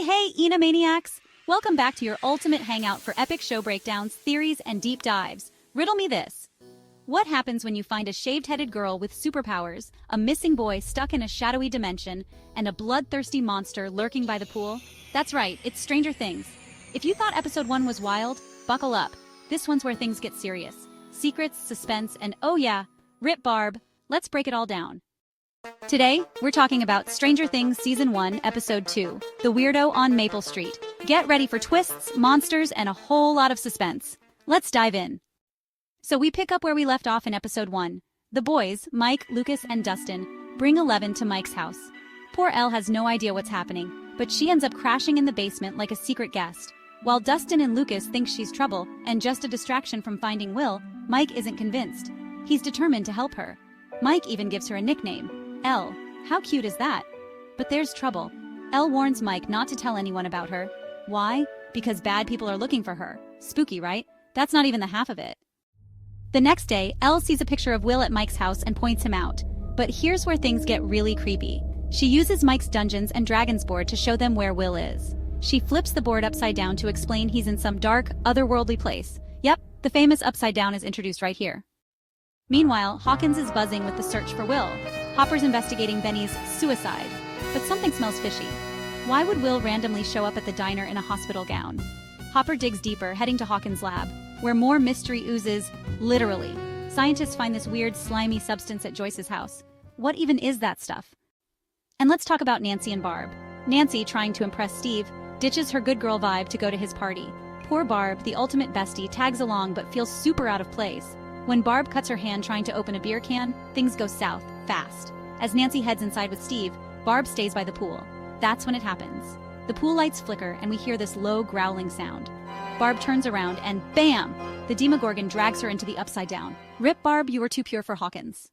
Hey, Enomaniacs! Welcome back to your ultimate hangout for epic show breakdowns, theories, and deep dives. Riddle me this. What happens when you find a shaved-headed girl with superpowers, a missing boy stuck in a shadowy dimension, and a bloodthirsty monster lurking by the pool? That's right, it's Stranger Things. If you thought Episode 1 was wild, buckle up. This one's where things get serious. Secrets, suspense, and oh yeah, RIP Barb. Let's break it all down. Today, we're talking about Stranger Things Season 1, Episode 2, The Weirdo on Maple Street. Get ready for twists, monsters, and a whole lot of suspense. Let's dive in. So we pick up where we left off in Episode 1. The boys, Mike, Lucas, and Dustin, bring 11 to Mike's house. Poor Elle has no idea what's happening, but she ends up crashing in the basement like a secret guest. While Dustin and Lucas think she's trouble and just a distraction from finding Will, Mike isn't convinced. He's determined to help her. Mike even gives her a nickname, Elle. How cute is that? But there's trouble. Elle warns Mike not to tell anyone about her. Why? Because bad people are looking for her. Spooky, right? That's not even the half of it. The next day, Elle sees a picture of Will at Mike's house and points him out. But here's where things get really creepy. She uses Mike's Dungeons and Dragons board to show them where Will is. She flips the board upside down to explain he's in some dark, otherworldly place. Yep, the famous upside down is introduced right here. Meanwhile, Hawkins is buzzing with the search for Will. Hopper's investigating Benny's suicide. But something smells fishy. Why would Will randomly show up at the diner in a hospital gown? Hopper digs deeper, heading to Hawkins' lab, where more mystery oozes, literally. Scientists find this weird, slimy substance at Joyce's house. What even is that stuff? And let's talk about Nancy and Barb. Nancy, trying to impress Steve, ditches her good girl vibe to go to his party. Poor Barb, the ultimate bestie, tags along but feels super out of place. When Barb cuts her hand trying to open a beer can, things go south, fast. As Nancy heads inside with Steve, Barb stays by the pool. That's when it happens. The pool lights flicker and we hear this low growling sound. Barb turns around and bam! The Demogorgon drags her into the upside down. RIP Barb, you were too pure for Hawkins.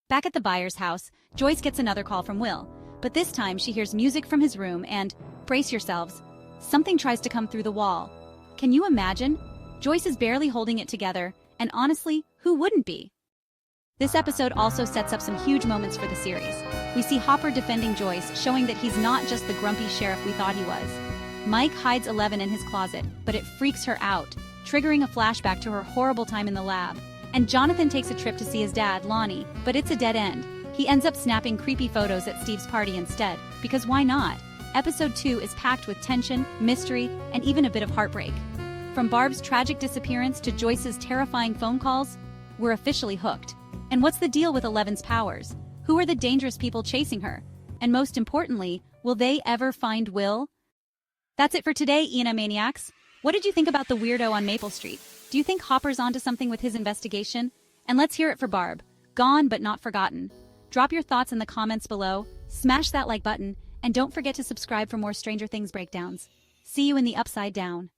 Back at the buyer's house, Joyce gets another call from Will. But this time she hears music from his room and, brace yourselves, something tries to come through the wall. Can you imagine? Joyce is barely holding it together, and honestly, who wouldn't be? This episode also sets up some huge moments for the series. We see Hopper defending Joyce, showing that he's not just the grumpy sheriff we thought he was. Mike hides 11 in his closet, but it freaks her out, triggering a flashback to her horrible time in the lab. And Jonathan takes a trip to see his dad, Lonnie, but it's a dead end. He ends up snapping creepy photos at Steve's party instead, because why not? Episode 2 is packed with tension, mystery, and even a bit of heartbreak. From Barb's tragic disappearance to Joyce's terrifying phone calls, we're officially hooked. And what's the deal with 11's powers? Who are the dangerous people chasing her? And most importantly, will they ever find Will? That's it for today, Enomaniacs. What did you think about the weirdo on Maple Street? Do you think Hopper's onto something with his investigation? And let's hear it for Barb. Gone but not forgotten. Drop your thoughts in the comments below, smash that like button, and don't forget to subscribe for more Stranger Things breakdowns. See you in the upside down.